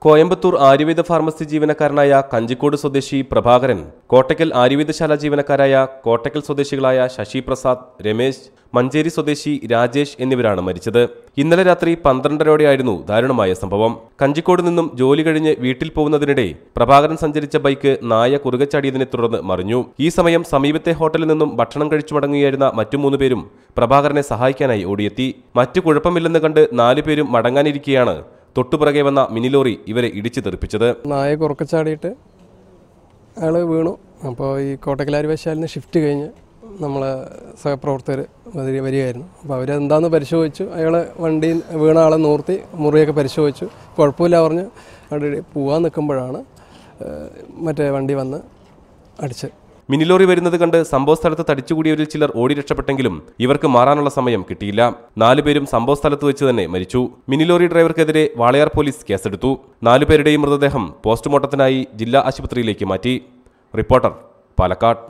Coimbatore Ayurveda pharmacy ജീവനക്കാരനായ കഞ്ചിക്കോട് സ്വദേശി പ്രഭാകരൻ, കോട്ടയ്ക്കൽ ആയുർവേദശാല ജീവനക്കാരായ കോട്ടയ്ക്കൽ സ്വദേശികളായ ശശി പ്രസാദ്, രമേശ്, മഞ്ചേരി സ്വദേശി രാജേഷ് എന്നിവരാണ് മരിച്ചത്. ഇന്നലെ രാത്രി 12:30ഓടെയായിരുന്നു ദാരുണമായ സംഭവം. കഞ്ചിക്കോട് നിന്നും ജോലി കഴിഞ്ഞ് വീട്ടിൽ പോകുന്നതിനിടെ പ്രഭാകരൻ സഞ്ചരിച്ച ബൈക്ക് നായ കുറുകെ ചാടിയതിനെ തുടർന്ന് മറിഞ്ഞു. ഈ സമയം സമീപത്തെ ഹോട്ടലിൽ നിന്നും ഭക്ഷണം കഴിച്ചു മടങ്ങുകയായിരുന്ന മറ്റു 3 പേരും പ്രഭാകരനെ സഹായിക്കാനായി ഓടിയെത്തി. മറ്റു കുഴപ്പമില്ലെന്ന് കണ്ട് 4 പേരും മടങ്ങാനിരിക്കെയാണ് തൊട്ടുപിറകെ വന്ന മിനി ലോറി ഇവരെ ഇടിച്ചു തെറിപ്പിച്ചത്. നായ കുറുക്കച്ചാടിയിട്ട് അയാൾ വീണു. അപ്പോൾ ഈ കോട്ടയ്ക്കൽ ആയുർവേദശാലയിൽ ഷിഫ്റ്റ് കഴിഞ്ഞ് നമ്മളെ സഹപ്രവർത്തകർ വരികയായിരുന്നു. അപ്പോൾ അവരെന്താണെന്ന് പരിശോധിച്ചു. അയാൾ വണ്ടിയിൽ വീണ ആളെ നോർത്തി മുറിയൊക്കെ പരിശോധിച്ചു. കുഴപ്പമില്ല പറഞ്ഞ് അവിടെ പോകാൻ നിൽക്കുമ്പോഴാണ് മറ്റേ വണ്ടി വന്ന് അടിച്ച്. മിനി ലോറി വരുന്നത് കണ്ട് സംഭവസ്ഥലത്ത് തടിച്ചുകൂടിയവരിൽ ചിലർ ഓടി രക്ഷപ്പെട്ടെങ്കിലും ഇവർക്ക് മാറാനുള്ള സമയം കിട്ടിയില്ല. 4 പേരും സംഭവസ്ഥലത്ത് വെച്ച് തന്നെ മരിച്ചു. മിനി ലോറി ഡ്രൈവർക്കെതിരെ വാളയാർ പോലീസ് കേസെടുത്തു. 4 പേരുടെയും മൃതദേഹം പോസ്റ്റ്മോർട്ടത്തിനായി ജില്ലാ ആശുപത്രിയിലേക്ക് മാറ്റി. റിപ്പോർട്ടർ, പാലക്കാട്.